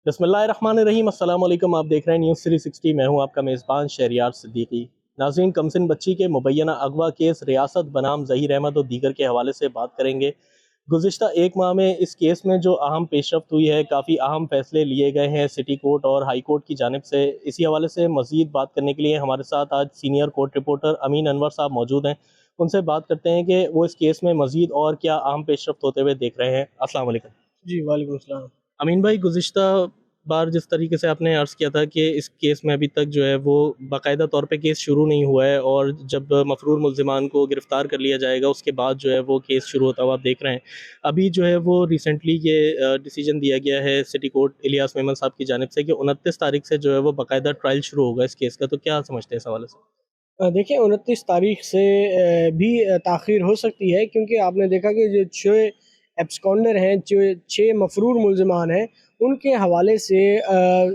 بسم اللہ الرحمن الرحیم۔ السلام علیکم، آپ دیکھ رہے ہیں نیوز 360۔ میں ہوں آپ کا میزبان شہریار صدیقی۔ ناظرین، کمسن بچی کے مبینہ اغوا کیس ریاست بنام ظہیر احمد اور دیگر کے حوالے سے بات کریں گے۔ گزشتہ ایک ماہ میں اس کیس میں جو اہم پیش رفت ہوئی ہے، کافی اہم فیصلے لیے گئے ہیں سٹی کورٹ اور ہائی کورٹ کی جانب سے۔ اسی حوالے سے مزید بات کرنے کے لیے ہمارے ساتھ آج سینئر کورٹ رپورٹر امین انور صاحب موجود ہیں۔ ان سے بات کرتے ہیں کہ وہ اس کیس میں مزید اور کیا اہم پیش رفت ہوتے ہوئے دیکھ رہے ہیں۔ السلام علیکم جی وعلیکم السلام۔ امین بھائی، گزشتہ بار جس طریقے سے آپ نے عرض کیا تھا کہ اس کیس میں ابھی تک جو ہے وہ باقاعدہ طور پہ کیس شروع نہیں ہوا ہے، اور جب مفرور ملزمان کو گرفتار کر لیا جائے گا اس کے بعد جو ہے وہ کیس شروع ہوتا ہوا آپ دیکھ رہے ہیں۔ ابھی جو ہے وہ ریسنٹلی یہ ڈیسیجن دیا گیا ہے سٹی کورٹ الیاس میمن صاحب کی جانب سے کہ 29 تاریخ سے جو ہے وہ باقاعدہ ٹرائل شروع ہوگا اس کیس کا، تو کیا سمجھتے ہیں اس حوالے سے؟ دیکھیں 29 تاریخ سے بھی تاخیر ہو سکتی ہے، کیونکہ آپ نے دیکھا کہ جو 6 ایبسکونڈر ہیں، جو 6 مفرور ملزمان ہیں، ان کے حوالے سے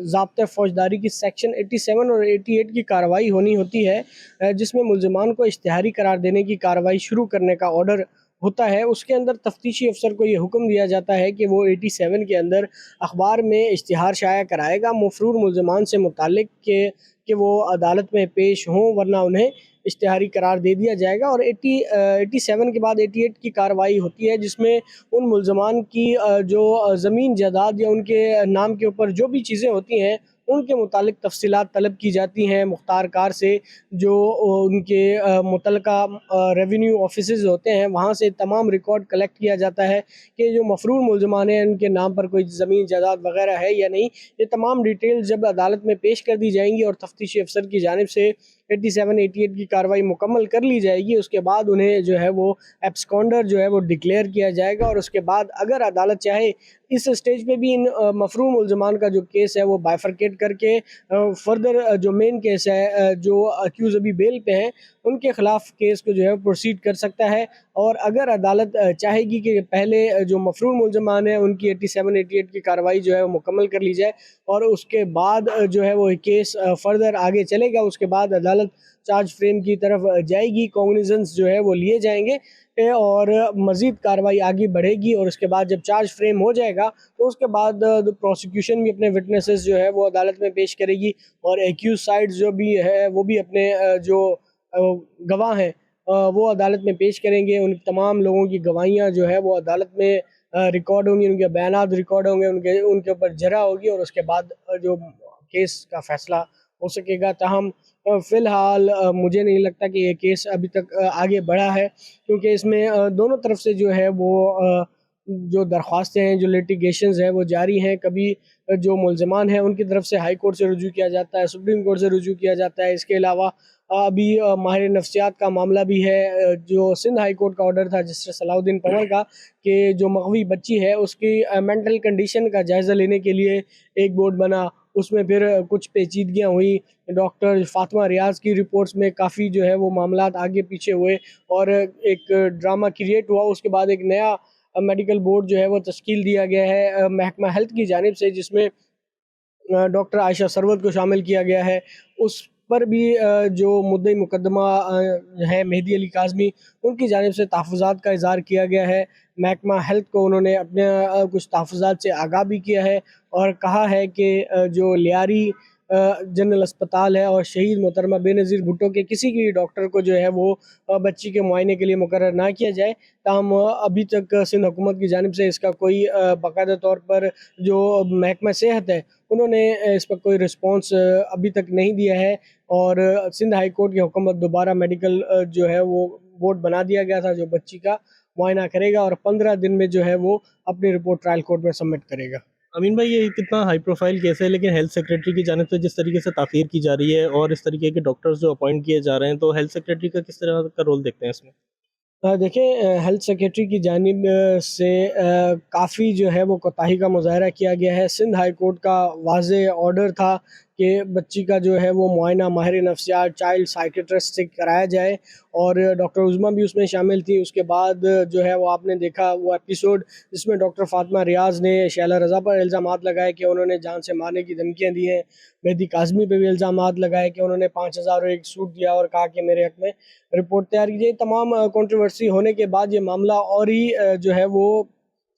ضابطۂ فوجداری کی سیکشن 87 اور 88 کی کارروائی ہونی ہوتی ہے، جس میں ملزمان کو اشتہاری قرار دینے کی کارروائی شروع کرنے کا آرڈر ہوتا ہے۔ اس کے اندر تفتیشی افسر کو یہ حکم دیا جاتا ہے کہ وہ 87 کے اندر اخبار میں اشتہار شائع کرائے گا مفرور ملزمان سے متعلق کہ وہ عدالت میں پیش ہوں، ورنہ انہیں اشتہاری قرار دے دیا جائے گا۔ اور 87 کے بعد 88 کی کارروائی ہوتی ہے، جس میں ان ملزمان کی جو زمین جائیداد یا ان کے نام کے اوپر جو بھی چیزیں ہوتی ہیں ان کے متعلق تفصیلات طلب کی جاتی ہیں مختار کار سے، جو ان کے متعلقہ ریونیو آفیسز ہوتے ہیں وہاں سے تمام ریکارڈ کلیکٹ کیا جاتا ہے کہ جو مفرور ملزمان ہیں ان کے نام پر کوئی زمین جائیداد وغیرہ ہے یا نہیں۔ یہ تمام ڈیٹیل جب عدالت میں پیش کر دی جائیں گی اور تفتیشی افسر کی جانب سے 87-88 کی کارروائی مکمل کر لی جائے گی، اس کے بعد انہیں جو ہے وہ ایبسکونڈر جو ہے وہ ڈکلیئر کیا جائے گا۔ اور اس کے بعد اگر عدالت چاہے اس سٹیج پہ بھی ان مفروم ملزمان کا جو کیس ہے وہ بائفرکیٹ کر کے فردر جو مین کیس ہے، جو اکیوز ابھی بیل پہ ہیں ان کے خلاف کیس کو جو ہے پروسیڈ کر سکتا ہے۔ اور اگر عدالت چاہے گی کہ پہلے جو مفرور ملزمان ہیں ان کی 87-88 کی کارروائی جو ہے وہ مکمل کر لی جائے اور اس کے بعد جو ہے وہ کیس فردر آگے چلے گا، اس کے بعد عدالت چارج فریم کی طرف جائے گی، کوگنیزنس جو ہے وہ لیے جائیں گے اور مزید کارروائی آگے بڑھے گی۔ اور اس کے بعد جب چارج فریم ہو جائے گا تو اس کے بعد پروسیکیوشن بھی اپنے وٹنسز جو ہے وہ عدالت میں پیش کرے گی، اور ایکیوز سائڈ جو بھی ہے وہ بھی اپنے جو گواہ ہیں وہ عدالت میں پیش کریں گے۔ ان تمام لوگوں کی گواہیاں جو ہے وہ عدالت میں ریکارڈ ہوں گی، ان کے بیانات ریکارڈ ہوں گے، ان کے اوپر جرح ہوگی، اور اس کے بعد جو کیس کا فیصلہ ہو سکے گا۔ تاہم فی الحال مجھے نہیں لگتا کہ یہ کیس ابھی تک آگے بڑھا ہے، کیونکہ اس میں دونوں طرف سے جو ہے وہ جو درخواستیں ہیں، جو لیٹیگیشنز ہیں وہ جاری ہیں۔ کبھی جو ملزمان ہیں ان کی طرف سے ہائی کورٹ سے رجوع کیا جاتا ہے، سپریم کورٹ سے رجوع کیا جاتا ہے۔ اس کے علاوہ ابھی ماہر نفسیات کا معاملہ بھی ہے، جو سندھ ہائی کورٹ کا آرڈر تھا جسٹس صلاح الدین پنور کا، کہ جو مغوی بچی ہے اس کی مینٹل کنڈیشن کا جائزہ لینے کے لیے ایک بورڈ بنا، اس میں پھر کچھ پیچیدگیاں ہوئی، ڈاکٹر فاطمہ ریاض کی رپورٹس میں کافی جو ہے وہ معاملات آگے پیچھے ہوئے اور ایک ڈرامہ کریٹ ہوا۔ اس کے بعد ایک نیا میڈیکل بورڈ جو ہے وہ تشکیل دیا گیا ہے محکمہ ہیلتھ کی جانب سے، جس میں ڈاکٹر عائشہ سروت کو شامل کیا گیا ہے۔ اس پر بھی جو مدعی مقدمہ ہے مہدی علی کاظمی، ان کی جانب سے تحفظات کا اظہار کیا گیا ہے۔ محکمہ ہیلتھ کو انہوں نے اپنے کچھ تحفظات سے آگاہ بھی کیا ہے اور کہا ہے کہ جو لیاری جنرل اسپتال ہے اور شہید محترمہ بے نظیر بھٹو کے کسی بھی ڈاکٹر کو جو ہے وہ بچی کے معائنے کے لیے مقرر نہ کیا جائے۔ تاہم ابھی تک سندھ حکومت کی جانب سے اس کا کوئی باقاعدہ طور پر جو محکمہ صحت ہے انہوں نے اس پر کوئی رسپانس ابھی تک نہیں دیا ہے، اور سندھ ہائی کورٹ کی حکومت دوبارہ میڈیکل جو ہے وہ بورڈ بنا دیا گیا تھا جو بچی کا معائنہ کرے گا، اور 15 دن میں جو ہے وہ اپنی رپورٹ ٹرائل کورٹ میں سبمٹ کرے گا۔ امین بھائی، یہ کتنا ہائی پروفائل کیس ہے، لیکن ہیلتھ سیکریٹری کی جانب سے جس طریقے سے تاخیر کی جا رہی ہے اور اس طریقے کے ڈاکٹرز جو اپوائنٹ کیے جا رہے ہیں، تو ہیلتھ سیکریٹری کا کس طرح کا رول دیکھتے ہیں اس میں؟ دیکھیں ہیلتھ سیکریٹری کی جانب سے کافی جو ہے وہ کوتاہی کا مظاہرہ کیا گیا ہے۔ سندھ ہائی کورٹ کا واضح آرڈر تھا کہ بچی کا جو ہے وہ معائنہ ماہر نفسیات چائلڈ سائیکیٹرسٹ سے کرایا جائے، اور ڈاکٹر عظمیٰ بھی اس میں شامل تھی۔ اس کے بعد جو ہے وہ آپ نے دیکھا وہ ایپیسوڈ جس میں ڈاکٹر فاطمہ ریاض نے شیلہ رضا پر الزامات لگائے کہ انہوں نے جان سے مارنے کی دھمکیاں دی ہیں، مہدی کاظمی پہ بھی الزامات لگائے کہ انہوں نے 5000 ایک سوٹ دیا اور کہا کہ میرے حق میں رپورٹ تیار کیجیے۔ تمام کنٹروورسی ہونے کے بعد یہ معاملہ اور ہی جو ہے وہ